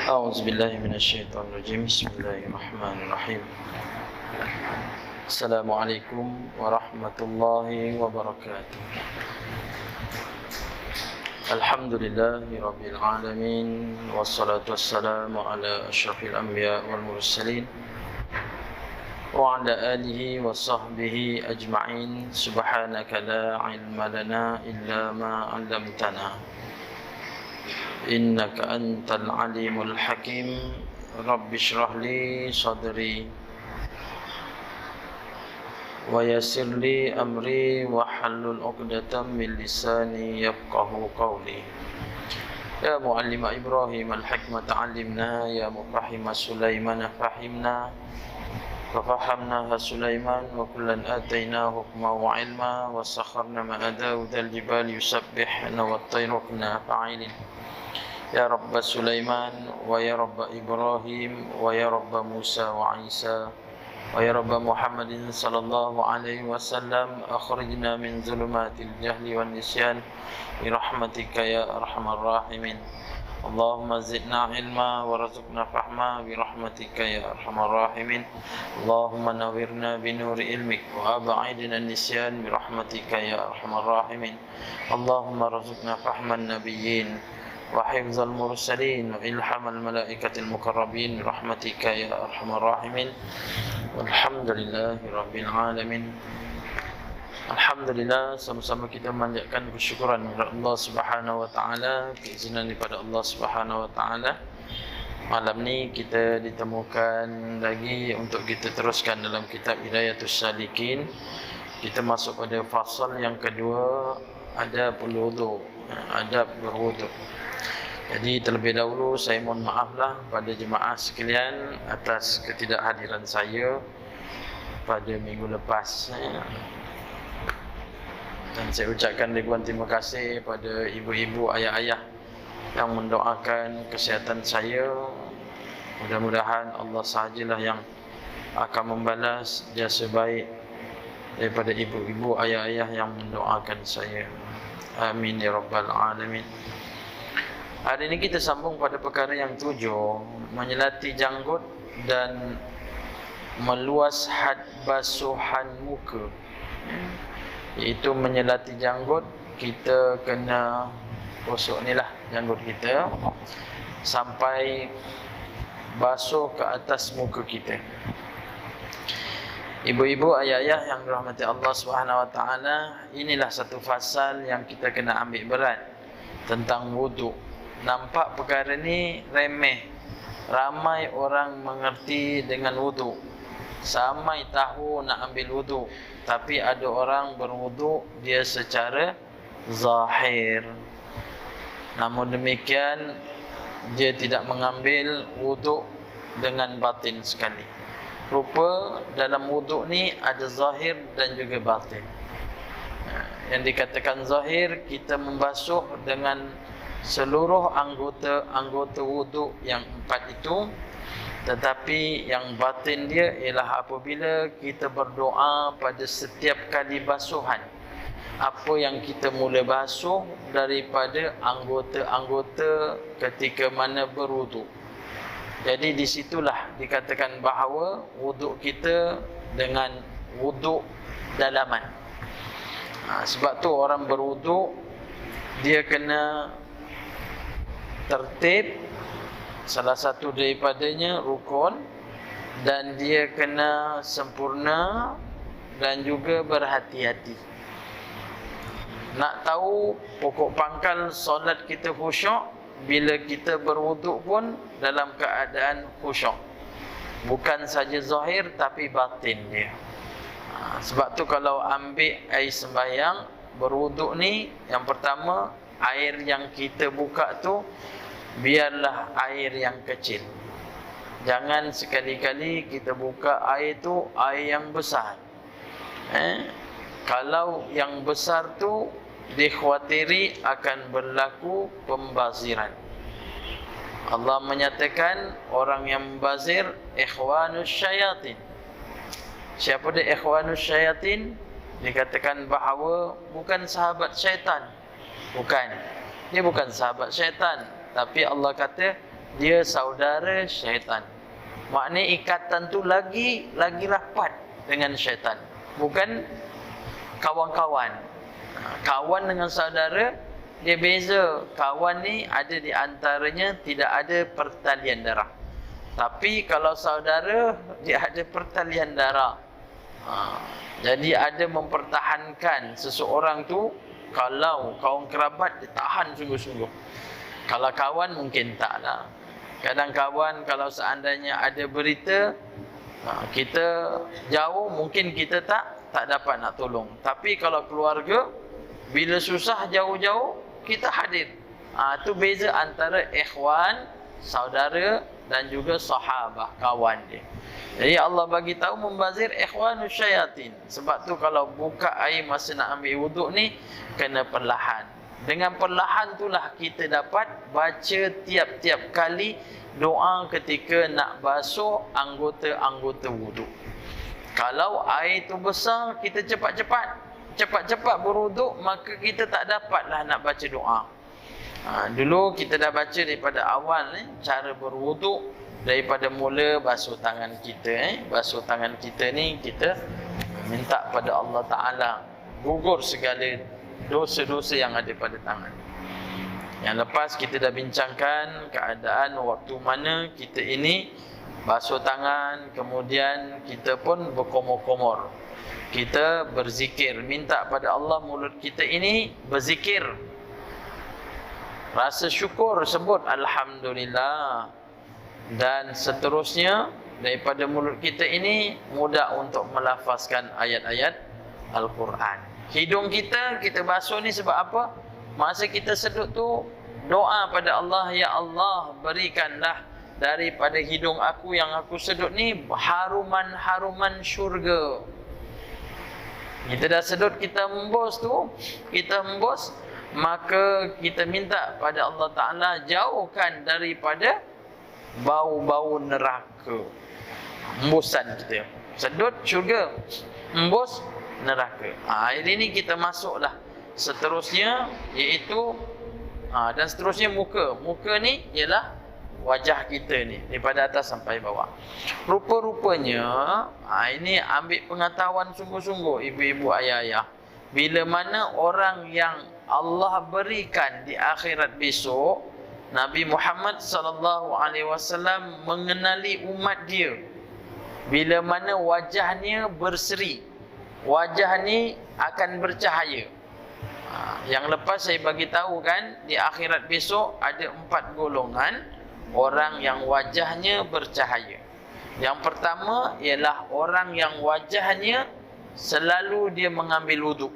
أعوذ بالله من الشيطان الرجيم بسم الله الرحمن الرحيم السلام عليكم ورحمة الله وبركاته الحمد لله رب العالمين والصلاة والسلام على أشرف الأنبياء والمرسلين وعلى آله وصحبه أجمعين سبحانك لا علم لنا إلا ما علمتنا إنك أنت العليم الحكيم رب اشرح لي صدري ويسر لي أمري واحلل عقدة من لساني يفقه قولي يا معلم إبراهيم الحكمة علمنا يا مفهم سليمان فهمنا ففهمناها سليمان وكلا آتيناه حكما وعلما وسخرنا مع داود الجبال يسبحن والطير كنا فاعلين يا رب سليمان ويا رب إبراهيم ويا رب موسى وعيسى ويا رب محمد صلى الله عليه وسلم أخرجنا من ظلمات الجهل والنسيان برحمتك يا أرحم الراحمين اللهم زدنا علما ورزقنا فهما برحمتك يا أرحم الراحمين اللهم نورنا بنور علمك وأبعدنا النسيان برحمتك يا أرحم الراحمين اللهم رزقنا فهم النبيين وحفظ المرسلين وإلحام الملائكة المقربين برحمتك يا أرحم الراحمين والحمد لله رب العالمين. Alhamdulillah, sama-sama kita memanjatkan kesyukuran kepada Allah Subhanahu wa taala, keizinan daripada Allah Subhanahu wa taala. Malam ni kita ditemukan lagi untuk kita teruskan dalam kitab Hidayatus Salikin. Kita masuk pada fasal yang kedua, adab berwuduk, adab berwuduk. Jadi terlebih dahulu saya mohon maaflah pada jemaah sekalian atas ketidakhadiran saya pada minggu lepas. Dan saya ucapkan ribuan terima kasih pada ibu-ibu, ayah-ayah yang mendoakan kesihatan saya. Mudah-mudahan Allah sahajalah yang akan membalas jasa baik daripada ibu-ibu, ayah-ayah yang mendoakan saya. Amin ya rabbal alamin. Hari ini kita sambung pada perkara yang 7, menyelati janggut dan meluas had basuhan muka. Iaitu menyelati janggut, kita kena gosok ni lah janggut kita sampai basuh ke atas muka kita. Ibu-ibu, ayah-ayah yang dirahmati Allah Subhanahu wa taala, inilah satu fasal yang kita kena ambil berat tentang wuduk. Nampak perkara ni remeh. Ramai orang mengerti dengan wuduk, samai tahu nak ambil wuduk, tapi ada orang berwuduk dia secara zahir. Namun demikian dia tidak mengambil wuduk dengan batin sekali. Rupa dalam wuduk ni ada zahir dan juga batin. Yang dikatakan zahir, kita membasuh dengan seluruh anggota wuduk yang 4 itu. Tetapi yang batin dia ialah apabila kita berdoa pada setiap kali basuhan, apa yang kita mula basuh daripada anggota-anggota ketika mana berwuduk. Jadi di situlah dikatakan bahawa wuduk kita dengan wuduk dalaman. Sebab tu orang berwuduk dia kena tertib, salah satu daripadanya rukun, dan dia kena sempurna dan juga berhati-hati. Nak tahu pokok pangkal solat kita khusyuk, bila kita berwuduk pun dalam keadaan khusyuk. Bukan saja zahir tapi batin dia. Sebab tu kalau ambil air sembahyang, berwuduk ni, yang pertama air yang kita buka tu biarlah air yang kecil. Jangan sekali-kali kita buka air tu air yang besar. Kalau yang besar tu dikhawatiri akan berlaku pembaziran. Allah menyatakan orang yang membazir ikhwanus syayatin. Siapa dia ikhwanus syayatin? Dikatakan bahawa bukan sahabat syaitan. Bukan. Dia bukan sahabat syaitan, tapi Allah kata dia saudara syaitan. Maknanya ikatan tu lagi rapat dengan syaitan, bukan kawan-kawan. Kawan dengan saudara dia beza. Kawan ni ada di antaranya tidak ada pertalian darah. Tapi kalau saudara, dia ada pertalian darah. Jadi ada mempertahankan seseorang tu. Kalau kawan kerabat, dia tahan sungguh-sungguh. Kalau kawan mungkin tak lah. Kadang kawan kalau seandainya ada berita, kita jauh, mungkin kita tak dapat nak tolong. Tapi kalau keluarga, bila susah jauh-jauh, kita hadir. Itu beza antara ikhwan, saudara, dan juga sahabah, kawan dia. Jadi Allah bagi tahu membazir ikhwanus syayatin. Sebab tu kalau buka air masa nak ambil wuduk ni, kena perlahan. Dengan perlahan itulah kita dapat baca tiap-tiap kali doa ketika nak basuh anggota-anggota wuduk. Kalau air tu besar, kita cepat-cepat berwuduk, maka kita tak dapatlah nak baca doa. Dulu kita dah baca daripada awal cara berwuduk, daripada mula basuh tangan kita. Basuh tangan kita ni, kita minta pada Allah Ta'ala gugur segala dosa-dosa yang ada pada tangan. Yang lepas kita dah bincangkan keadaan waktu mana kita ini basuh tangan, kemudian kita pun berkomor-komor, kita berzikir, minta pada Allah mulut kita ini berzikir, rasa syukur, sebut Alhamdulillah. Dan seterusnya daripada mulut kita ini mudah untuk melafazkan ayat-ayat Al-Quran. Hidung kita basuh ni sebab apa? Masa kita sedut tu doa pada Allah, ya Allah berikanlah daripada hidung aku yang aku sedut ni haruman-haruman syurga. Kita dah sedut, kita hembus, maka kita minta pada Allah Ta'ala jauhkan daripada bau-bau neraka. Hembusan kita, sedut syurga, hembus neraka. Hari ini kita masuklah seterusnya, iaitu dan seterusnya muka. Muka ni ialah wajah kita ni, daripada atas sampai bawah. Rupa-rupanya ini ambil pengetahuan sungguh-sungguh ibu-ibu, ayah-ayah. Bila mana orang yang Allah berikan di akhirat besok, Nabi Muhammad sallallahu alaihi wasallam mengenali umat dia. Bila mana wajahnya berseri, wajah ni akan bercahaya. Yang lepas saya bagi tahu kan, di akhirat besok ada 4 golongan orang yang wajahnya bercahaya. Yang pertama ialah orang yang wajahnya selalu dia mengambil wuduk.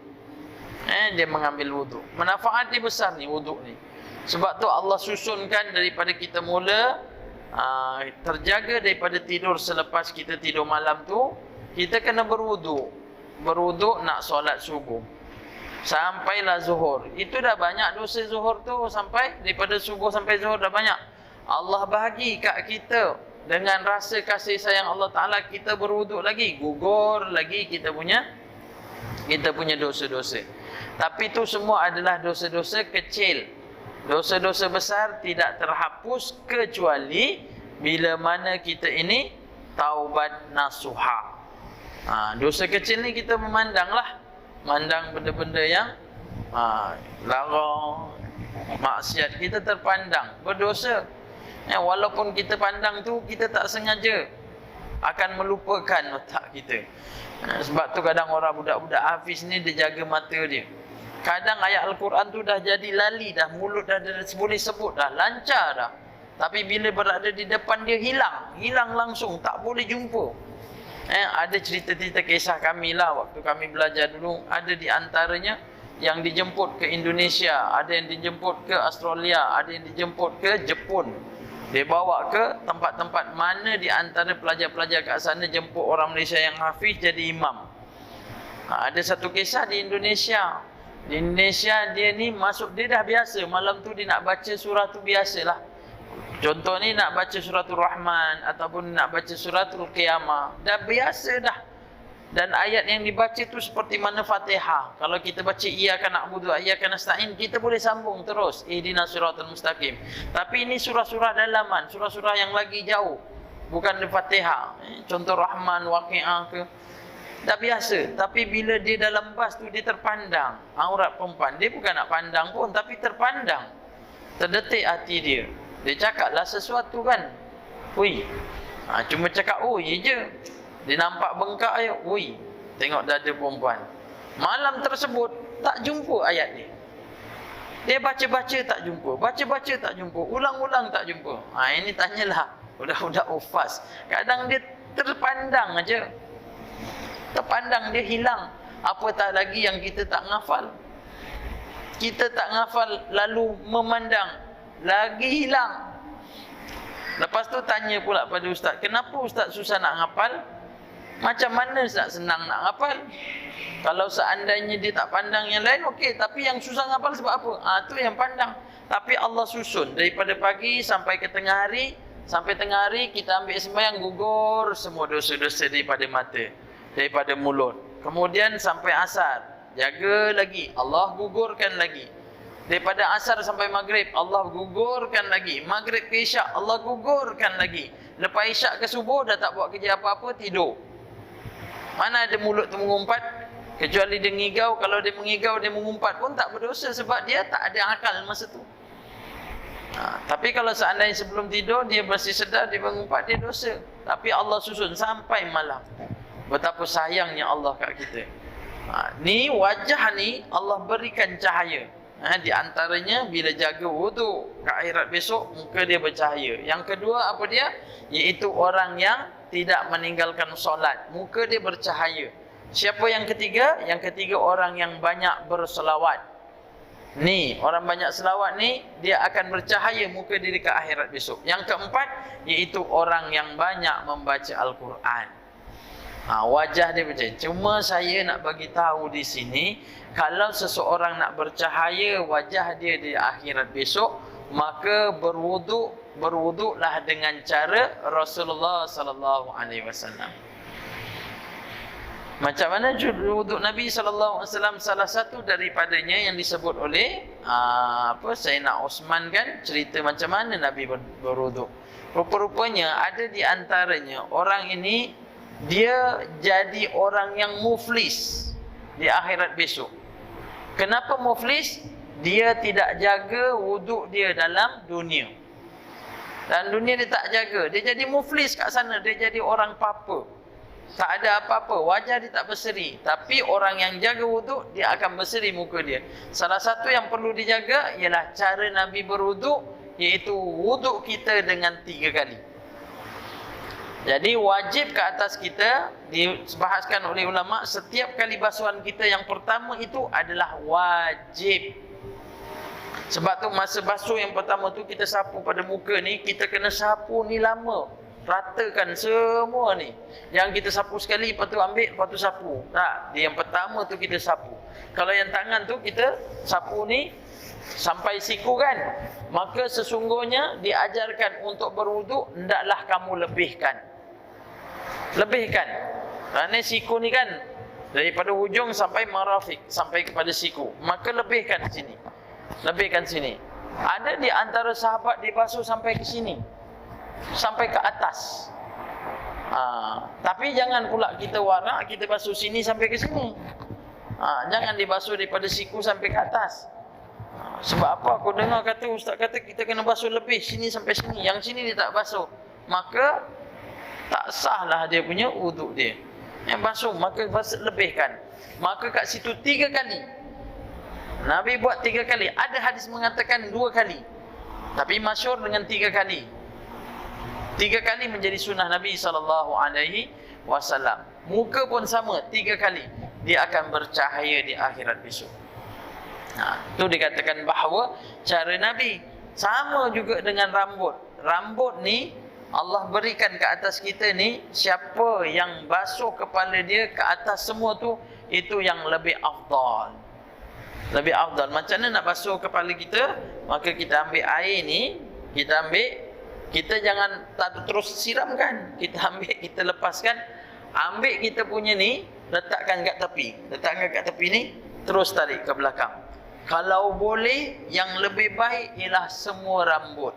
Dia mengambil wuduk. Manfaat dia besar ni wuduk ni. Sebab tu Allah susunkan daripada kita mula terjaga daripada tidur selepas kita tidur malam tu, kita kena berwuduk. Berwuduk nak solat subuh. Sampailah zuhur. Itu dah banyak dosa zuhur tu, sampai daripada subuh sampai zuhur dah banyak. Allah bahagi kat kita dengan rasa kasih sayang Allah Ta'ala, kita berwuduk lagi, gugur lagi kita punya dosa-dosa. Tapi itu semua adalah dosa-dosa kecil. Dosa-dosa besar tidak terhapus kecuali bila mana kita ini taubat nasuha. Dosa kecil ni kita memandanglah, mandang benda-benda yang larang, maksiat, kita terpandang berdosa. Walaupun kita pandang tu, kita tak sengaja akan melupakan otak kita. Sebab tu kadang orang budak-budak hafiz ni, dia jaga mata dia. Kadang ayat Al-Quran tu dah jadi lali dah, mulut dah boleh sebut dah, lancar dah. Tapi bila berada di depan dia, hilang langsung, tak boleh jumpa. Ada cerita-cerita kisah kami lah, waktu kami belajar dulu, ada di antaranya yang dijemput ke Indonesia, ada yang dijemput ke Australia, ada yang dijemput ke Jepun. Dia bawa ke tempat-tempat mana di antara pelajar-pelajar kat sana jemput orang Malaysia yang hafiz jadi imam. Ada satu kisah di Indonesia. Di Indonesia dia ni masuk, dia dah biasa malam tu dia nak baca surah tu biasalah. Contoh ni nak baca suratul Rahman ataupun nak baca suratul Qiyamah, dah biasa dah. Dan ayat yang dibaca itu seperti mana Fatihah. Kalau kita baca iyyaka na'budu wa iyyaka nasta'in, kita boleh sambung terus ihdinas siratal mustaqim. Tapi ini surah-surah dalaman, surah-surah yang lagi jauh, bukan di Fatihah. Contoh Rahman, Waqiah ke, tak biasa. Tapi bila dia dalam bas tu, dia terpandang aurat perempuan. Dia bukan nak pandang pun, tapi terpandang, terdetik hati dia. Dia cakaplah sesuatu kan, ui, cuma cakap ui je. Dia nampak bengkak je, ui, tengok dada perempuan. Malam tersebut tak jumpa ayat ni. Dia baca-baca tak jumpa, baca-baca tak jumpa, ulang-ulang tak jumpa. Ini tanyalah budak-budak ufas. Kadang dia terpandang aja. Terpandang, dia hilang. Apatah lagi yang kita tak ngafal. Kita tak ngafal lalu memandang, lagi hilang. Lepas tu tanya pula pada ustaz, kenapa ustaz susah nak ngafal? Macam mana ustaz senang nak ngafal? Kalau seandainya dia tak pandang yang lain, okey. Tapi yang susah ngafal sebab apa? Tu yang pandang. Tapi Allah susun daripada pagi sampai ke tengah hari. Sampai tengah hari kita ambil sembahyang, gugur semua dosa-dosa daripada mata, daripada mulut. Kemudian sampai asar, jaga lagi, Allah gugurkan lagi. Daripada asar sampai maghrib, Allah gugurkan lagi. Maghrib ke isyak, Allah gugurkan lagi. Lepas isyak ke subuh, dah tak buat kerja apa-apa, tidur. Mana ada mulut tu mengumpat? Kecuali dia ngigau. Kalau dia mengigau, dia mengumpat pun tak berdosa, sebab dia tak ada akal masa tu. Tapi kalau seandainya sebelum tidur dia masih sedar, dia mengumpat, dia dosa. Tapi Allah susun sampai malam. Betapa sayangnya Allah kat kita. Ni wajah ni Allah berikan cahaya. Di antaranya bila jaga wudu ke akhirat besok, muka dia bercahaya. Yang kedua apa dia? Iaitu orang yang tidak meninggalkan solat, muka dia bercahaya. Siapa yang ketiga? Yang ketiga orang yang banyak berselawat. Ni, orang banyak selawat ni, dia akan bercahaya muka dia dekat akhirat besok. Yang keempat, iaitu orang yang banyak membaca Al-Quran. Wajah dia bercahaya. Cuma saya nak bagi tahu di sini, kalau seseorang nak bercahaya wajah dia di akhirat besok, maka berwuduklah dengan cara Rasulullah sallallahu alaihi wasallam. Macam mana wuduk Nabi sallallahu alaihi wasallam? Salah satu daripadanya yang disebut oleh Sayyidina Uthman kan, cerita macam mana Nabi berwuduk. Rupa-rupanya ada di antaranya orang ini, dia jadi orang yang muflis di akhirat besok. Kenapa muflis? Dia tidak jaga wuduk dia dalam dunia. Dan dunia dia tak jaga, dia jadi muflis kat sana. Dia jadi orang papa, tak ada apa-apa, wajah dia tak berseri. Tapi orang yang jaga wuduk, dia akan berseri muka dia. Salah satu yang perlu dijaga ialah cara Nabi berwuduk, iaitu wuduk kita dengan 3 kali. Jadi wajib ke atas kita, dibahaskan oleh ulama, setiap kali basuhan kita yang pertama itu adalah wajib. Sebab tu masa basuh yang pertama tu kita sapu pada muka ni, kita kena sapu ni lama, ratakan semua ni. Yang kita sapu sekali, lepas tu ambil, lepas tu sapu. Tak, yang pertama tu kita sapu. Kalau yang tangan tu kita sapu ni sampai siku kan, maka sesungguhnya diajarkan untuk berwuduk, hendaklah kamu lebihkan. Lebihkan. Kerana siku ni kan daripada hujung sampai marafiq, sampai kepada siku. Maka lebihkan sini. Lebihkan sini. Ada di antara sahabat dibasuh sampai ke sini, sampai ke atas. Tapi jangan pula kita warak, kita basuh sini sampai ke sini. Jangan dibasuh daripada siku sampai ke atas. Sebab apa? Aku dengar kata ustaz kata kita kena basuh lebih sini sampai sini. Yang sini dia tak basuh, maka tak sahlah dia punya wuduk dia. Yang basuh, maka basuh lebihkan. Maka kat situ 3 kali. Nabi buat 3 kali. Ada hadis mengatakan 2 kali, tapi masyhur dengan 3 kali. 3 kali menjadi sunnah Nabi SAW. Muka pun sama, 3 kali. Dia akan bercahaya di akhirat besok. Itu dikatakan bahawa cara Nabi. Sama juga dengan rambut. Rambut ni Allah berikan ke atas kita ni, siapa yang basuh kepala dia ke atas semua tu, itu yang lebih afdal. Lebih afdal. Macam mana nak basuh kepala kita? Maka kita ambil air ni, kita jangan terus siramkan. Kita ambil, kita lepaskan. Ambil kita punya ni, letakkan kat tepi. Letakkan kat tepi ni, terus tarik ke belakang. Kalau boleh, yang lebih baik ialah semua rambut.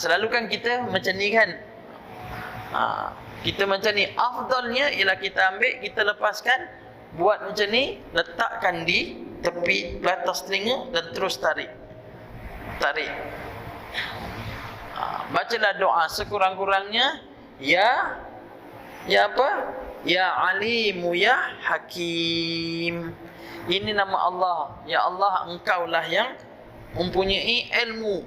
Selalu kan kita macam ni kan. Kita macam ni. Afdalnya ialah kita ambil, kita lepaskan, buat macam ni, letakkan di tepi atas telinga dan terus tarik. Tarik. Bacalah doa sekurang-kurangnya, ya apa? Ya Alimu ya Hakim. Ini nama Allah. Ya Allah, Engkaulah yang mempunyai ilmu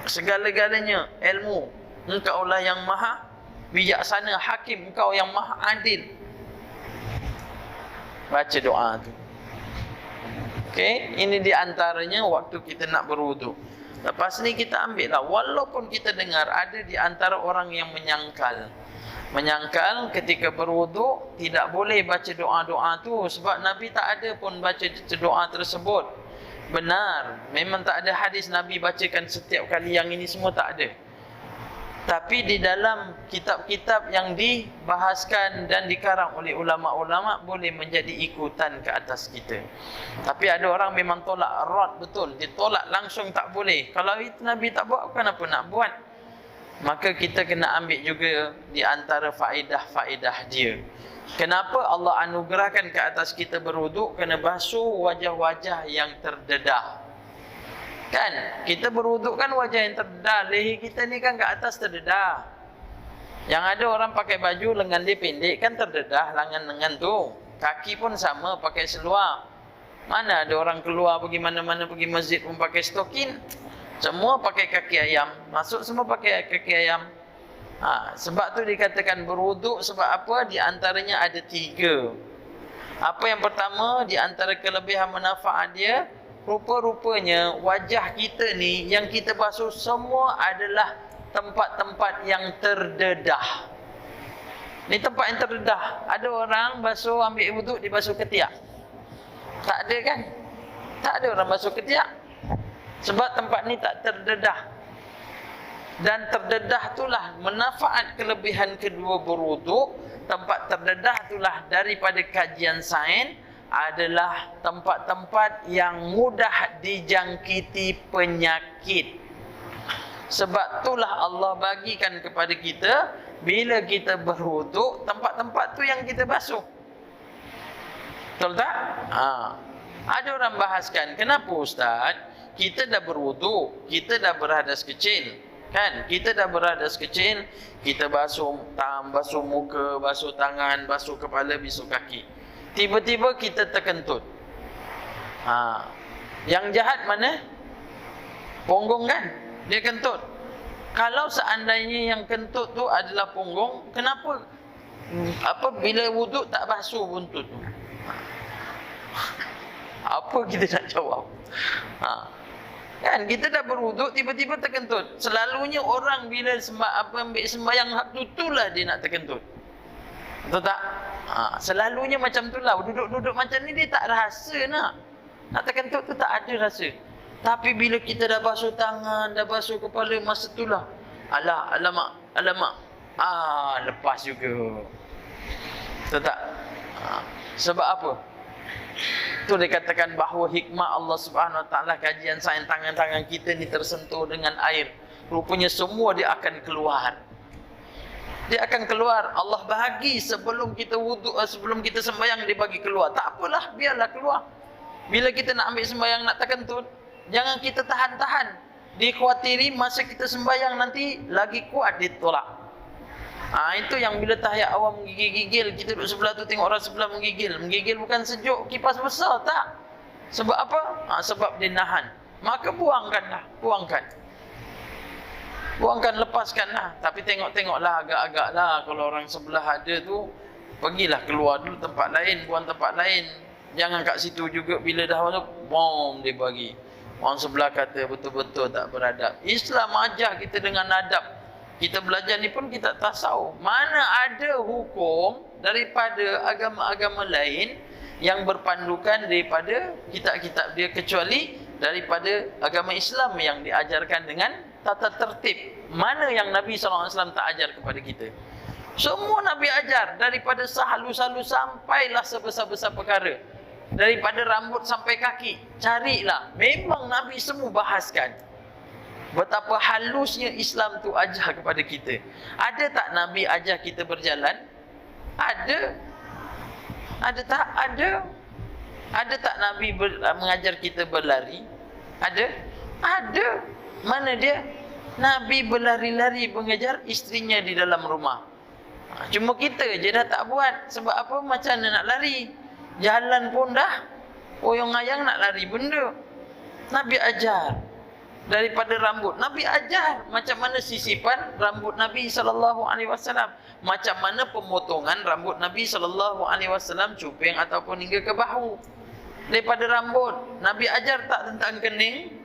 segala-galanya, ilmu. Engkaulah yang maha bijaksana, Hakim, Engkau yang maha adil. Baca doa tu. Okey, ini di antaranya waktu kita nak berwuduk. Lepas ni kita ambil lah. Walaupun kita dengar ada di antara orang yang menyangkal ketika berwuduk tidak boleh baca doa-doa tu, sebab Nabi tak ada pun baca doa tersebut. Benar, memang tak ada hadis Nabi bacakan setiap kali yang ini semua, tak ada. Tapi di dalam kitab-kitab yang dibahaskan dan dikarang oleh ulama-ulama boleh menjadi ikutan ke atas kita. Tapi ada orang memang tolak rad betul, ditolak langsung tak boleh. Kalau itu Nabi tak buat, kenapa nak buat? Maka kita kena ambil juga di antara faedah-faedah dia. Kenapa Allah anugerahkan ke atas kita berwuduk? Kena basuh wajah-wajah yang terdedah. Kan, kita berwuduk kan wajah yang terdedah. Leher kita ni kan ke atas terdedah. Yang ada orang pakai baju lengan dia pendek kan terdedah lengan-lengan tu. Kaki pun sama, pakai seluar. Mana ada orang keluar pergi mana-mana, pergi masjid pun pakai stokin. Semua pakai kaki ayam. Masuk semua pakai kaki ayam. Sebab tu dikatakan berwuduk. Sebab apa? Di antaranya ada 3. Apa yang pertama, di antara kelebihan manfaat dia, rupa-rupanya wajah kita ni yang kita basuh semua adalah tempat-tempat yang terdedah. Ni tempat yang terdedah. Ada orang basuh, ambil wuduk, dia basuh ketiak. Tak ada kan? Tak ada orang basuh ketiak. Sebab tempat ni tak terdedah. Dan terdedah itulah manfaat kelebihan kedua berwuduk. Tempat terdedah itulah daripada kajian sains adalah tempat-tempat yang mudah dijangkiti penyakit. Sebab itulah Allah bagikan kepada kita, bila kita berwuduk, tempat-tempat tu yang kita basuh. Betul tak? Ada orang bahaskan, kenapa Ustaz? Kita dah berwuduk, kita dah berhadas kecil. Kan? Kita dah berhadas kecil, kita basuh tangan, basuh muka, basuh tangan, basuh kepala, basuh kaki. Tiba-tiba kita terkentut. Yang jahat mana? Punggung kan? Dia kentut. Kalau seandainya yang kentut tu adalah punggung, kenapa bila wuduk tak basuh buntut tu? Apa kita nak jawab? Kan kita dah berwuduk, tiba-tiba terkentut. Selalunya orang bila ambil sembahyang hak tutulah dia nak terkentut. Betul tak? Selalunya macam itulah. Duduk-duduk macam ni dia tak rasa nak terkentut tu, tak ada rasa. Tapi bila kita dah basuh tangan, dah basuh kepala, masa itulah, alamak, lepas juga. Betul tak? Sebab apa? Itu dikatakan bahawa hikmah Allah Subhanahu Wa Taala, kajian sains, tangan-tangan kita ni tersentuh dengan air. Rupanya semua dia akan keluar. Dia akan keluar. Allah bahagi sebelum kita wuduk, sebelum kita sembahyang, dia bagi keluar. Tak apalah, biarlah keluar. Bila kita nak ambil sembahyang, nak terkentut, jangan kita tahan-tahan. Dikhawatiri masa kita sembahyang nanti lagi kuat ditolak. Itu yang bila tahiyat awam menggigil-gigil, kita duduk sebelah tu tengok orang sebelah menggigil. Menggigil bukan sejuk kipas besar, tak. Sebab apa? Sebab dia nahan. Maka buangkanlah, buangkan, lepaskanlah. Tapi tengok-tengoklah agak-agaklah. Kalau orang sebelah ada tu, pergilah keluar dulu tempat lain, buang tempat lain. Jangan kat situ juga, bila dah masuk, bom dia bagi. Orang sebelah kata betul-betul tak beradab. Islam ajar kita dengan adab. Kita belajar ni pun kita tak tahu. Mana ada hukum daripada agama-agama lain yang berpandukan daripada kitab-kitab dia, kecuali daripada agama Islam yang diajarkan dengan tata tertib. Mana yang Nabi SAW tak ajar kepada kita? Semua Nabi ajar, daripada sehalus-halus sampailah sebesar-besar perkara. Daripada rambut sampai kaki, carilah. Memang Nabi semua bahaskan betapa halusnya Islam tu ajar kepada kita. Ada tak Nabi ajar kita berjalan? Ada. Ada tak? Ada. Ada tak Nabi mengajar kita berlari? Ada. Ada. Mana dia? Nabi berlari-lari mengejar isterinya di dalam rumah. Cuma kita je dah tak buat. Sebab apa? Macam mana nak lari? Jalan pun dah oyong-ayang nak lari benda. Nabi ajar. Daripada rambut, Nabi ajar macam mana sisipan rambut Nabi SAW, macam mana pemotongan rambut Nabi SAW, cuping ataupun hingga ke bahu. Daripada rambut, Nabi ajar tak tentang kening?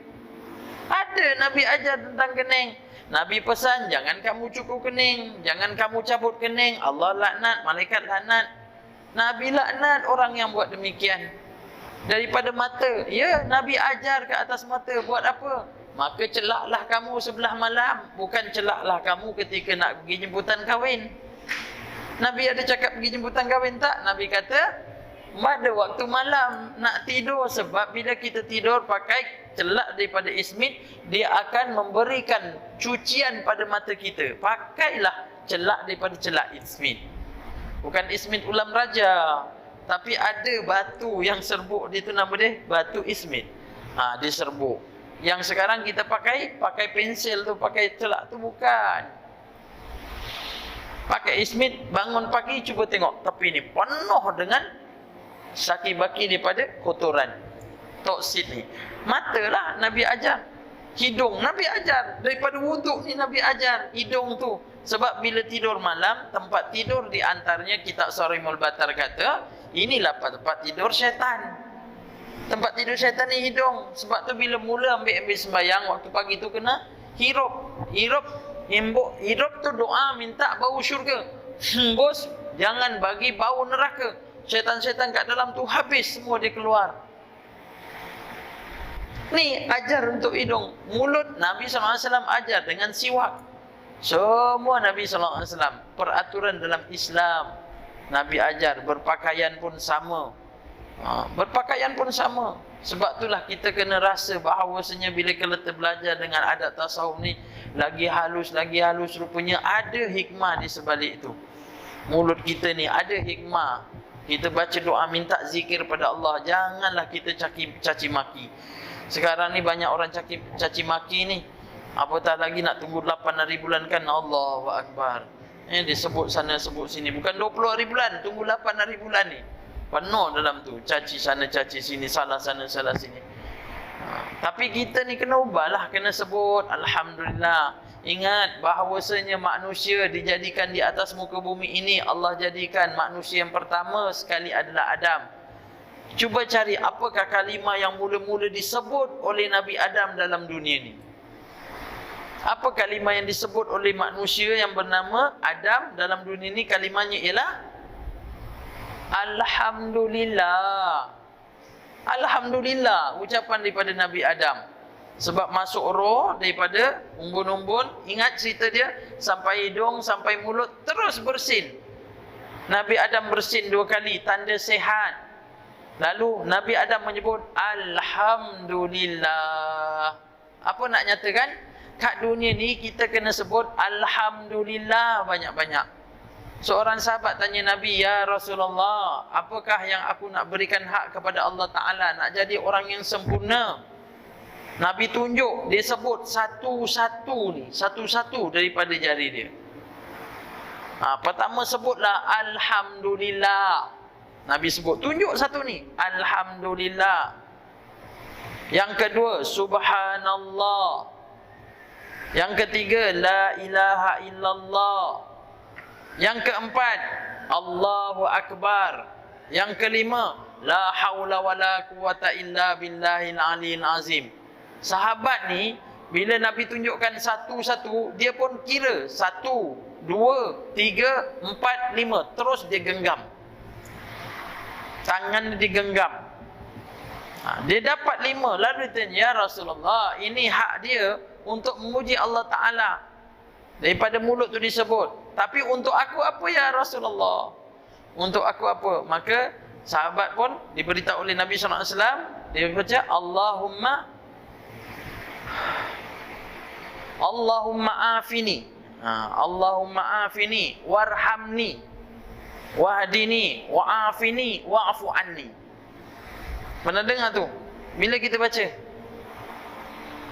Ada. Nabi ajar tentang kening. Nabi pesan, jangan kamu cukur kening, jangan kamu cabut kening, Allah laknat, malaikat laknat. Nabi laknat orang yang buat demikian. Daripada mata, ya, Nabi ajar ke atas mata. Buat apa? Maka celaklah kamu sebelah malam, bukan celaklah kamu ketika nak pergi jemputan kahwin. Nabi ada cakap pergi jemputan kahwin tak? Nabi kata pada waktu malam nak tidur, sebab bila kita tidur pakai celak daripada ismit, dia akan memberikan cucian pada mata kita. Pakailah celak daripada celak ismit. Bukan ismit ulam raja, tapi ada batu yang serbuk dia tu, nama dia batu ismit. Dia serbuk. Yang sekarang kita pakai pensil tu, pakai celak tu, bukan. Pakai ismit, bangun pagi cuba tengok tepi ni penuh dengan saki-baki daripada kotoran toksit ni. Mata lah Nabi ajar. Hidung Nabi ajar. Daripada wuduk ni Nabi ajar hidung tu. Sebab bila tidur malam, tempat tidur di antaranya, kitab Sarimul Batar kata, inilah tempat tidur syaitan. Tempat tidur syaitan ni hidung. Sebab tu bila mula ambil sembahyang, waktu pagi tu kena hirup. Hirup tu doa minta bau syurga. Bos, jangan bagi bau neraka. Syaitan-syaitan kat dalam tu habis semua, dia keluar. Ni ajar untuk hidung. Mulut Nabi SAW ajar dengan siwak. Semua Nabi SAW. Peraturan dalam Islam Nabi ajar. Berpakaian pun sama. Berpakaian pun sama. Sebab itulah kita kena rasa bahawasanya bila kita belajar dengan adat tasawuf ni, lagi halus rupanya ada hikmah di sebalik itu. Mulut kita ni ada hikmah. Kita baca doa minta zikir pada Allah. Janganlah kita caci maki. Sekarang ni banyak orang caci maki ni. Apatah lagi nak tunggu 8 hari bulan kan. Allahu Akbar. Disebut sana sebut sini. Bukan 20 hari bulan, tunggu 8 hari bulan ni. Penuh dalam tu. Caci sana caci sini, salah sana salah sini. Tapi kita ni kena ubahlah, kena sebut Alhamdulillah. Ingat bahawasanya manusia dijadikan di atas muka bumi ini, Allah jadikan manusia yang pertama sekali adalah Adam. Cuba cari apakah kalimah yang mula-mula disebut oleh Nabi Adam dalam dunia ni. Apa kalimah yang disebut oleh manusia yang bernama Adam dalam dunia ni? Kalimahnya ialah Alhamdulillah. Alhamdulillah, ucapan daripada Nabi Adam. Sebab masuk roh daripada umbun-umbun, ingat cerita dia, sampai hidung, sampai mulut, terus bersin. Nabi Adam bersin 2 kali, tanda sehat. Lalu Nabi Adam menyebut Alhamdulillah. Apa nak nyatakan? Kat dunia ni kita kena sebut Alhamdulillah banyak-banyak. Seorang sahabat tanya Nabi, ya Rasulullah, apakah yang aku nak berikan hak kepada Allah Ta'ala, nak jadi orang yang sempurna? Nabi tunjuk, dia sebut satu-satu ni, satu-satu daripada jari dia. Pertama sebutlah Alhamdulillah. Nabi sebut, tunjuk satu ni, Alhamdulillah. Yang kedua, Subhanallah. Yang ketiga, La ilaha illallah. Yang keempat, Allahu Akbar. Yang kelima, La hawla wa la quwata illa billahil aliyil azim. Sahabat ni, bila Nabi tunjukkan satu-satu, dia pun kira 1, 2, 3, 4, 5. Terus dia genggam. Tangan dia genggam. Dia dapat 5. Lalu dia tanya, ya Rasulullah, ini hak dia untuk memuji Allah Ta'ala. Daripada mulut tu disebut. Tapi untuk aku apa ya Rasulullah? Untuk aku apa? Maka sahabat pun diberitahu oleh Nabi SAW, dia baca Allahumma afini. Allahumma afini warhamni wahdini wa'afini wa'fu anni. Pernah dengar tu? Bila kita baca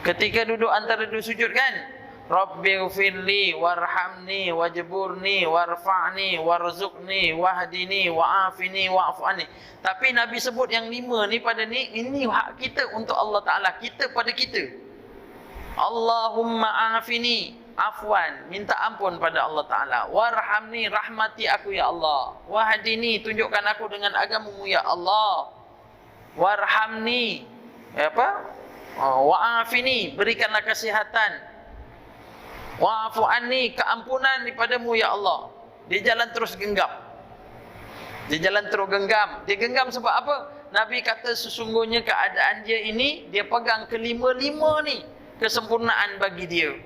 ketika duduk antara dua sujud kan? Rabbighfirli warhamni wajburni warfa'ni warzuqni wahdini wa'afini wa'fu anni. Tapi Nabi sebut yang 5 ni pada ni, ini hak kita untuk Allah Ta'ala, kita pada kita. Allahumma afini, afwan, minta ampun pada Allah Ta'ala. Warhamni, rahmati aku ya Allah. Wahdini, tunjukkan aku dengan agamamu ya Allah. Warhamni, wa'afini, berikanlah kesihatan. Wa'fu anni, keampunan daripada-Mu ya Allah. Dia jalan terus genggam. Dia jalan terus genggam. Dia genggam sebab apa? Nabi kata sesungguhnya keadaan dia ini, dia pegang kelima-lima ni, kesempurnaan bagi dia.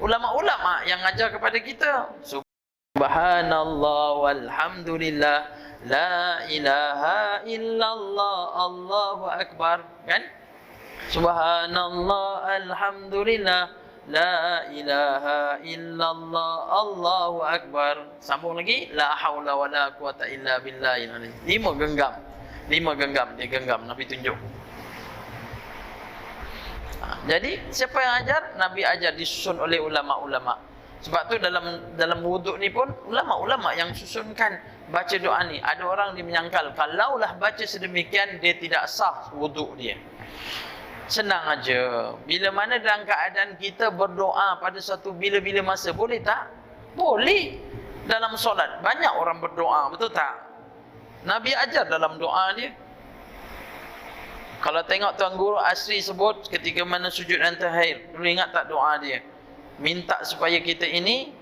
Ulama-ulama yang ajar kepada kita, subhanallah walhamdulillah, la ilaha illallah, Allahu akbar, kan? Subhanallah alhamdulillah, la ilaha illallah, Allahu akbar. Sambung lagi, la haula wala quwata illa billahil azim. 5 genggam. 5 genggam dia genggam, Nabi tunjuk. Jadi siapa yang ajar? Nabi ajar, disusun oleh ulama-ulama. Sebab tu dalam wuduk ni pun ulama-ulama yang susunkan baca doa ni. Ada orang dia menyangkal kalaulah baca sedemikian dia tidak sah wuduk dia. Senang aja. Bila mana dalam keadaan kita berdoa pada satu bila-bila masa, boleh tak? Boleh. Dalam solat banyak orang berdoa, betul tak? Nabi ajar dalam doa dia. Kalau tengok Tuan Guru Asri sebut ketika mana sujud dan tahiyat, dulu ingat tak doa dia? Minta supaya kita ini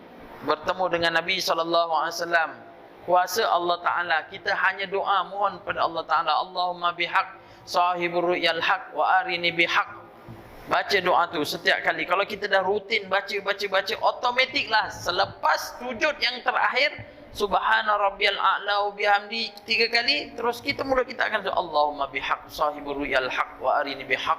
bertemu dengan Nabi SAW. Kuasa Allah Ta'ala. Kita hanya doa mohon pada Allah Ta'ala. Allahumma bihaq sahibur ru'yal haq wa arini bihaq. Baca doa tu setiap kali. Kalau kita dah rutin baca, automatiklah selepas sujud yang terakhir, subhana rabbiyal a'la wa bihamdi 3 kali, terus mulut kita akan Allahumma bihaq sahibur ru'yal haq wa arini bihaq.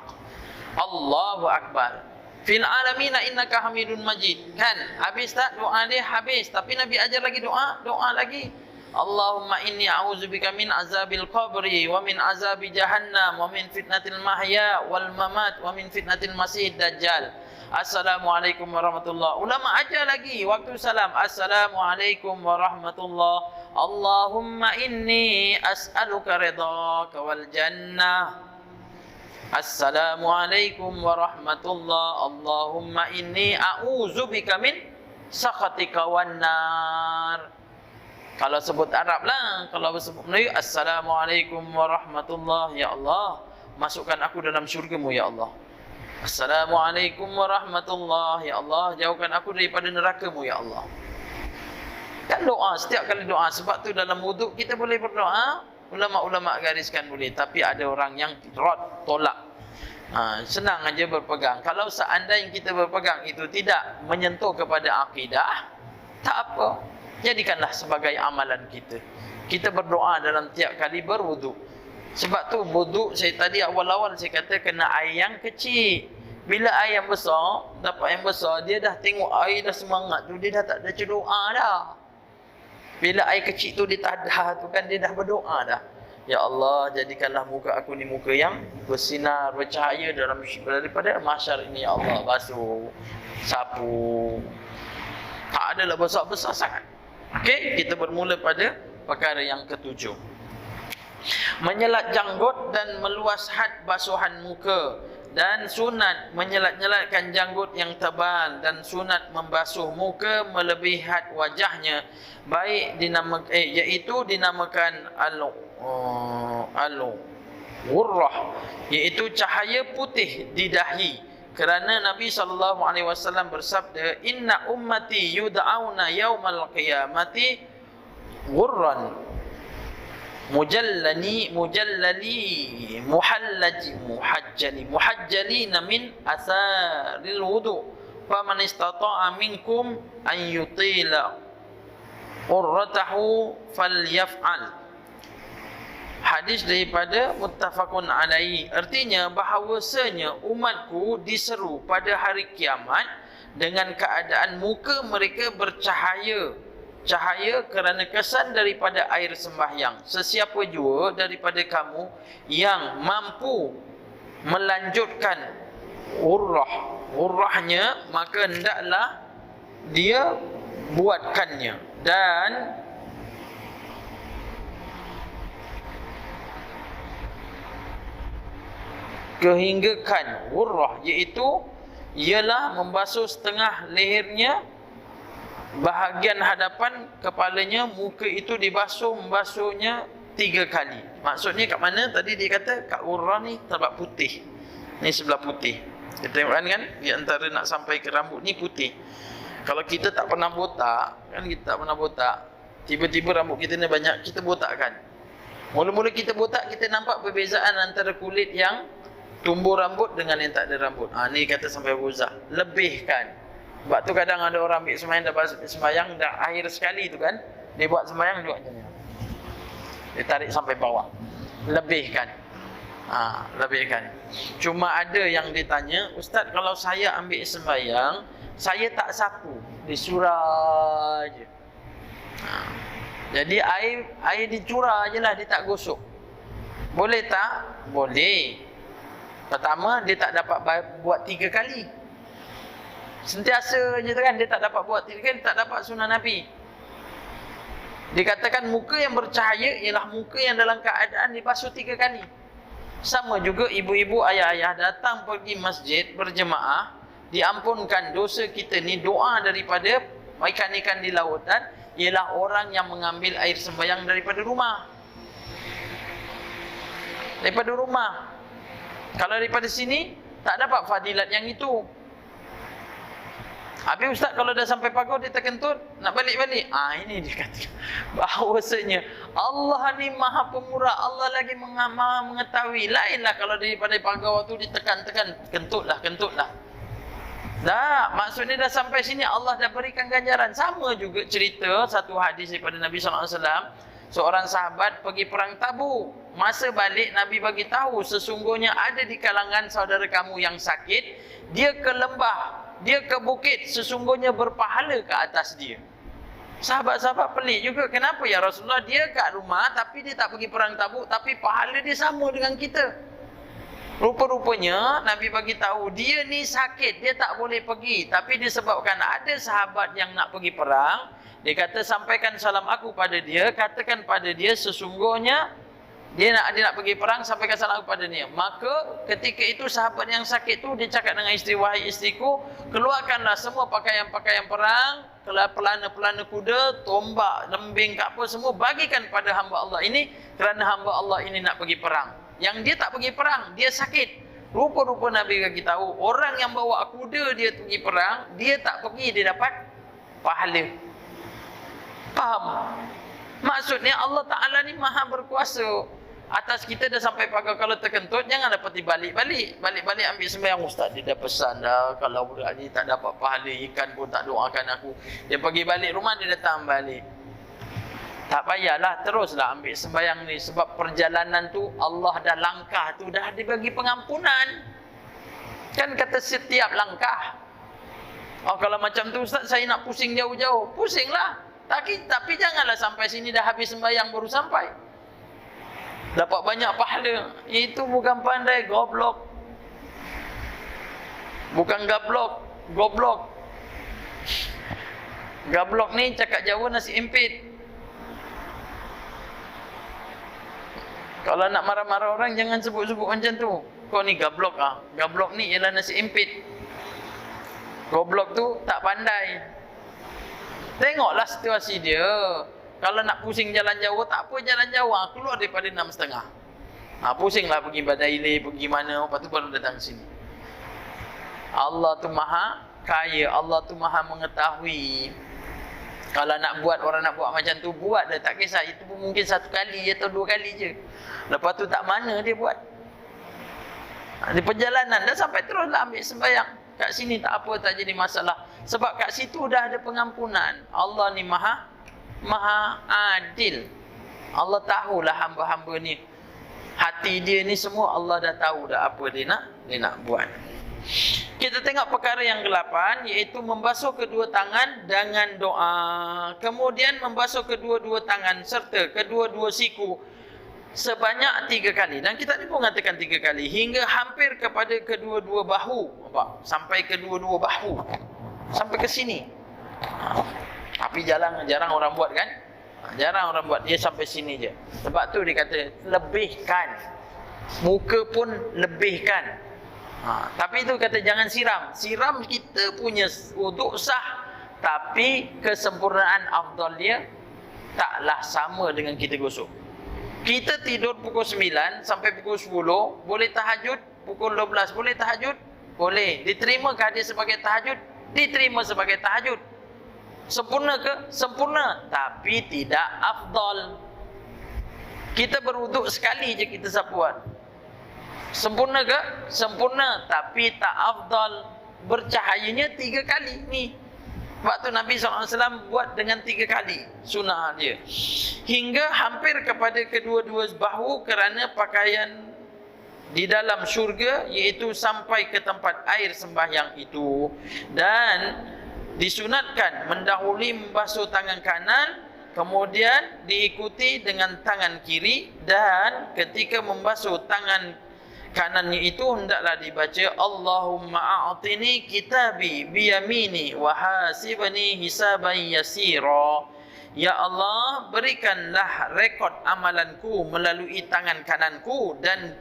Allahu akbar. Fil alamina innaka hamidun majid. Kan? Habis tak doa dia? Habis. Tapi Nabi ajar lagi doa lagi. Allahumma inni a'udzubika min azabil qabri wa min azabi jahannam wa min fitnatil mahya wal mamat wa min fitnatil masih dajjal. Assalamualaikum warahmatullahi. Ulama ajar lagi waktu salam. Assalamualaikum warahmatullahi. Allahumma inni as'aluka ridhaka wal jannah. Assalamualaikum warahmatullahi. Allahumma inni a'udzubika min sakhatika wan nar. Kalau sebut Arab lah, kalau sebut Melayu, Assalamualaikum warahmatullahi, ya Allah, masukkan aku dalam syurga-Mu ya Allah. Assalamualaikum warahmatullahi, ya Allah, jauhkan aku daripada neraka-Mu ya Allah. Kan doa, setiap kali doa. Sebab tu dalam wuduk kita boleh berdoa. Ulama-ulama gariskan boleh. Tapi ada orang yang tolak. Senang aja berpegang. Kalau seandainya kita berpegang itu tidak menyentuh kepada akidah, tak apa. Jadikanlah sebagai amalan kita. Kita berdoa dalam tiap kali berwuduk. Sebab tu wuduk, saya tadi awal-awal saya kata kena air yang kecil. Bila air yang besar, dapat yang besar, dia dah tengok air dah semangat tu, dia dah tak baca doa dah. Bila air kecil tu dia tak ada tu kan, dia dah berdoa dah. Ya Allah, jadikanlah muka aku ni muka yang bersinar, bercahaya daripada mahsyar ini ya Allah. Basuh, sapu. Tak adalah besar-besar sangat. Okey, kita bermula pada perkara yang ke-7. Menyelat janggut dan meluas had basuhan muka, dan sunat menyelat-nyelatkan janggut yang tebal, dan sunat membasuh muka melebihi had wajahnya, baik iaitu dinamakan al-ghurrah, iaitu cahaya putih di dahi. Kerana Nabi SAW bersabda, inna ummati yud'auna yaumal qiyamati ghurran muhajjalina min asaril wudu faman istata'a minkum an yutila urratahu falyaf'al. Hadis daripada muttafaqun alaihi. Artinya bahawasanya umatku diseru pada hari kiamat dengan keadaan muka mereka bercahaya, cahaya kerana kesan daripada air sembahyang. Sesiapa jua daripada kamu yang mampu melanjutkan urrahnya, maka hendaklah dia buatkannya. Dan kehinggakan urrah, iaitu ialah membasuh setengah lehernya, bahagian hadapan kepalanya, muka itu membasuhnya 3 kali. Maksudnya kat mana? Tadi dia kata kat urrah ni tempat putih. Ni sebelah putih. Kita tengok kan di antara nak sampai ke rambut ni putih. Kalau kita tak pernah botak, kan kita tak pernah botak, tiba-tiba rambut kita ni banyak, kita botakkan. Mula-mula kita botak, kita nampak perbezaan antara kulit yang tumbuh rambut dengan yang tak ada rambut. Ni kata sampai buzah. Lebihkan. Sebab tu kadang ada orang ambil sembahyang, dah sembahyang dah akhir sekali tu kan, dia buat sembahyang dia buat macam ni. Dia tarik sampai bawah. Lebihkan. Lebihkan. Cuma ada yang ditanya, Ustaz, kalau saya ambil sembahyang, saya tak sapu, disurah je. Jadi air dicurah je lah, dia tak gosok. Boleh tak? Boleh. Pertama, dia tak dapat buat 3 kali. Sentiasa je tu kan, dia tak dapat buat 3 kali, tak dapat sunnah Nabi. Dikatakan muka yang bercahaya ialah muka yang dalam keadaan dibasuh 3 kali. Sama juga ibu-ibu, ayah-ayah datang pergi masjid berjemaah, diampunkan dosa kita ni. Doa daripada ikan-ikan di lautan ialah orang yang mengambil air sembahyang daripada rumah. Daripada rumah. Kalau daripada sini tak dapat fadilat yang itu. Habis Ustaz kalau dah sampai pagar dia terkentut, nak balik-balik. Ini dia kata bahawasanya Allah ni maha pemurah, Allah lagi maha mengetahui. Lainlah kalau daripada pagar waktu ditekan-tekan, kentutlah. Dah, maksudnya dah sampai sini Allah dah berikan ganjaran. Sama juga cerita satu hadis daripada Nabi SAW. Seorang sahabat pergi perang Tabuk. Masa balik Nabi bagi tahu, sesungguhnya ada di kalangan saudara kamu yang sakit, dia ke lembah, dia ke bukit, sesungguhnya berpahala ke atas dia. Sahabat-sahabat pelik juga, kenapa ya Rasulullah, dia kat rumah tapi dia tak pergi perang Tabuk, tapi pahala dia sama dengan kita. Rupa-rupanya Nabi bagi tahu dia ni sakit, dia tak boleh pergi, tapi disebabkan ada sahabat yang nak pergi perang, dia kata sampaikan salam aku pada dia, katakan pada dia sesungguhnya dia nak pergi perang, sampaikan salam aku pada dia. Maka ketika itu sahabat yang sakit tu dia cakap dengan isteri, wahai isteriku, keluarkanlah semua pakaian-pakaian perang, pelana-pelana kuda, tombak, lembing ke apa semua, bagikan pada hamba Allah ini, kerana hamba Allah ini nak pergi perang. Yang dia tak pergi perang, dia sakit. Rupa-rupa Nabi bagi tahu, orang yang bawa kuda dia pergi perang, dia tak pergi, dia dapat pahala. Faham? Maksudnya Allah Ta'ala ni maha berkuasa atas kita. Dah sampai pagar, kalau terkentut jangan dapat balik-balik ambil sembahyang. Ustaz dia dah pesan dah, kalau budak ni tak dapat pahala, ikan pun tak doakan aku, dia pergi balik rumah, dia datang balik. Tak payahlah, teruslah ambil sembahyang ni. Sebab perjalanan tu Allah dah langkah tu dah dibagi pengampunan. Kan kata setiap langkah. Kalau macam tu Ustaz, saya nak pusing jauh-jauh, pusinglah. Tapi janganlah sampai sini dah habis sembahyang baru sampai dapat banyak pahala. Itu bukan pandai, goblok. Bukan gablok, goblok. Gablok ni cakap Jawa nasi empit. Kalau nak marah-marah orang jangan sebut-sebut macam tu. Kau ni gablok ah. Gablok ni ialah nasi empit. Goblok tu tak pandai. Tengoklah situasi dia. Kalau nak pusing jalan jauh, tak apa jalan jauh, keluar daripada 6.5. Pusinglah pergi Badaili, pergi mana, lepas tu baru datang sini. Allah tu maha kaya, Allah tu maha mengetahui. Kalau nak buat, orang nak buat macam tu, buat dah, tak kisah. Itu pun mungkin 1 kali atau 2 kali je. Lepas tu tak mana dia buat. Di perjalanan dah sampai teruslah ambil sembahyang. kat sini tak apa, tak jadi masalah. Sebab kat situ dah ada pengampunan. Allah ni maha adil. Allah tahulah hamba-hamba ni, hati dia ni semua Allah dah tahu dah apa dia nak buat. Kita tengok perkara yang ke-8, iaitu membasuh kedua tangan dengan doa. Kemudian membasuh kedua-dua tangan serta kedua-dua siku sebanyak 3 kali. Dan kita ni pun mengatakan 3 kali, hingga hampir kepada kedua-dua bahu. Nampak? Sampai kedua-dua bahu, sampai ke sini. Tapi jarang orang buat kan? Jarang orang buat, dia sampai sini je. Sebab tu dia kata lebihkan. Muka pun lebihkan. Tapi itu kata jangan siram. Siram kita punya wuduk sah, tapi kesempurnaan afdal dia taklah sama dengan kita gosok. Kita tidur pukul 9 sampai pukul 10, boleh tahajud. Pukul 12 boleh tahajud? Boleh. Diterimakah dia sebagai tahajud? Diterima sebagai tahajud. Sempurna ke? Sempurna, tapi tidak afdal. Kita berwuduk sekali je kita sapuan. Sempurna ke? Sempurna, tapi tak afdal. Bercahayanya 3 kali ni. Waktu Nabi SAW buat dengan 3 kali sunnah dia, hingga hampir kepada kedua-dua bahu, kerana pakaian di dalam syurga, iaitu sampai ke tempat air sembahyang itu. Dan disunatkan mendahului membasuh tangan kanan, kemudian diikuti dengan tangan kiri. Dan ketika membasuh tangan kanannya itu hendaklah dibaca Allahumma a'tini kitabi biyamini wa hasibni hisaban yasira. Ya Allah, berikanlah rekod amalanku melalui tangan kananku, dan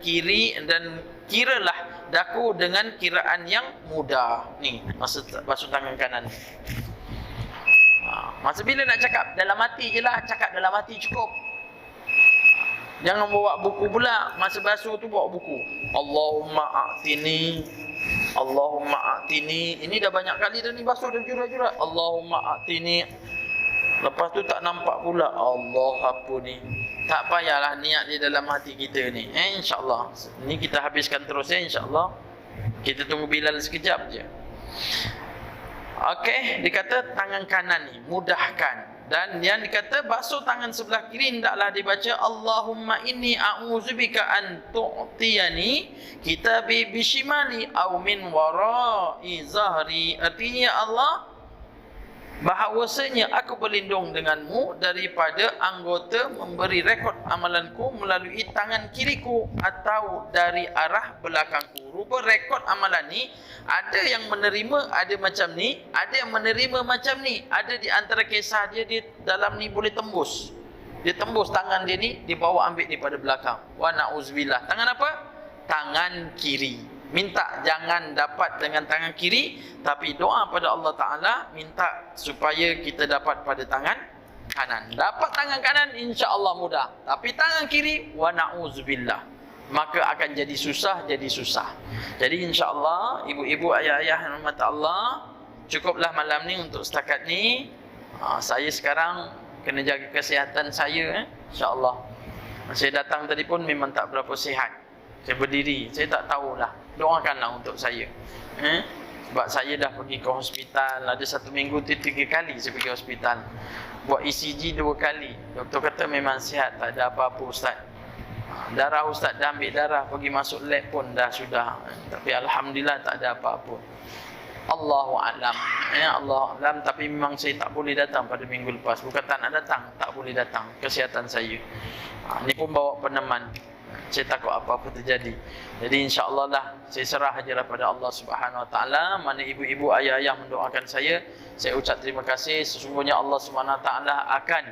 kiralah daku dengan kiraan yang mudah. Ni maksud basuh tangan kanan. Masa bila nak cakap dalam hati je lah, cakap dalam hati cukup. Jangan bawa buku pula. Masa basuh tu bawa buku. Allahumma a'tini, Allahumma a'tini. Ini dah banyak kali dah ni basuh dah jurat-jurat. Allahumma a'tini. Lepas tu tak nampak pula. Allah apa ni. Tak payahlah niat dia dalam hati kita ni. InsyaAllah. Ni kita habiskan terus insyaAllah. Kita tunggu Bilal sekejap je. Okey, dikata tangan kanan ni mudahkan. Dan yang dikata basuh tangan sebelah kiri hendaklah dibaca Allahumma inni a'udzubika an tu'tiyani kitabi bishimali aw min wara'i zahri. Artinya ya Allah, bahawasanya aku berlindung denganmu daripada anggota memberi rekod amalanku melalui tangan kiriku atau dari arah belakangku. Rupa rekod amalan ni ada yang menerima, ada macam ni, ada yang menerima macam ni. Ada di antara kisah dia, dia dalam ni boleh tembus. Dia tembus tangan dia ni, dia bawa ambil daripada belakang. Wa na'uzubillah. Tangan apa? Tangan kiri. Minta jangan dapat dengan tangan kiri, tapi doa pada Allah Ta'ala, minta supaya kita dapat pada tangan kanan. Dapat tangan kanan insya-Allah mudah, tapi tangan kiri wa na'uzubillah, maka akan jadi susah. Jadi insya-Allah ibu-ibu, ayah-ayah yang rahmat Allah, cukuplah malam ni untuk setakat ni. Saya sekarang kena jaga kesihatan saya, insya-Allah. Saya datang tadi pun memang tak berapa sihat. Saya berdiri, saya tak tahulah. Doakanlah untuk saya. Sebab saya dah pergi ke hospital. Ada 1 minggu tu 3 kali saya pergi hospital. Buat ECG 2 kali. Doktor kata memang sihat, tak ada apa-apa Ustaz. Darah Ustaz dah ambil darah, pergi masuk lab pun dah sudah. Tapi Alhamdulillah tak ada apa-apa. Allahu a'lam. Allah a'lam. Tapi memang saya tak boleh datang pada minggu lepas. Bukan tak nak datang, tak boleh datang. Kesihatan saya. Ni pun bawa peneman. Saya takut apa-apa terjadi. Jadi insya-Allah lah, saya serah ajalah pada Allah Subhanahu Wa Taala. Mana ibu-ibu, ayah-ayah mendoakan saya ucap terima kasih. Sesungguhnya Allah Subhanahu Wa Taala akan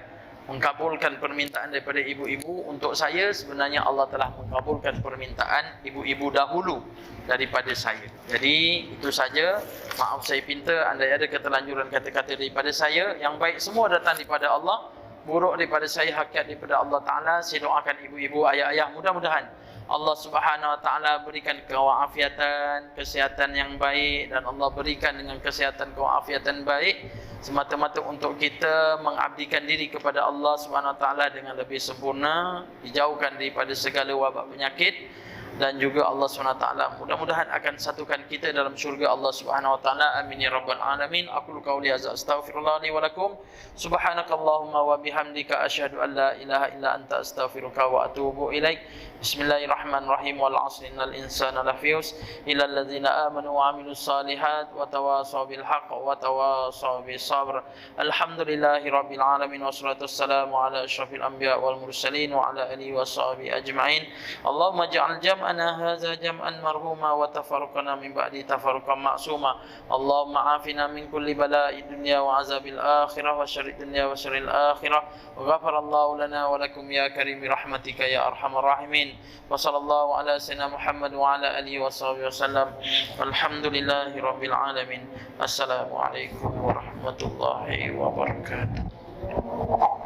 mengabulkan permintaan daripada ibu-ibu untuk saya. Sebenarnya Allah telah mengabulkan permintaan ibu-ibu dahulu daripada saya. Jadi itu saja. Maaf saya pinta andai ada keterlanjuran kata-kata daripada saya. Yang baik semua datang daripada Allah, buruk daripada saya, hakikat daripada Allah Ta'ala. Saya doakan ibu-ibu, ayah-ayah, mudah-mudahan Allah Subhanahu Wa Ta'ala berikan kewalafiatan, kesihatan yang baik, dan Allah berikan dengan kesihatan kewalafiatan baik semata-mata untuk kita mengabdikan diri kepada Allah Subhanahu Wa Ta'ala dengan lebih sempurna, dijauhkan daripada segala wabak penyakit. dan juga Allah SWT. Mudah-mudahan akan satukan kita dalam syurga Allah SWT. Amin ya rabbal alamin. Aqulu qawli hadza astaghfirullah li wa lakum. Subhanakallahumma wa bihamdika asyhadu an la ilaha illa anta astaghfiruka wa atubu ilaik. Bismillahirrahmanirrahim. Wal 'asri innal insana lafi khusr illa alladzina amanu wa 'amilus shalihat wa tawassaw bil haqq wa tawassaw bis sabr. Alhamdulillahi rabbil alamin wassalatu wassalamu ala asyrafil anbiya wal mursalin wa ala alihi washabihi ajma'in. Allahumma ja'al jam'ana hadza jam'an marhuma wa tafarraqana min ba'di tafarruqan ma'suma. Allahumma afina min kulli bala'i dunya wa azabil akhirah wa syarri dunya wa syarril akhirah. Wa ghafarallahu lana wa lakum ya karim bi rahmatika ya arhamar rahimin. Wa sallallahu ala sayyidina Muhammad wa ala alihi washabihi wasallam. Walhamdulillahi rabbil alamin. Assalamu alaikum warahmatullahi wabarakatuh.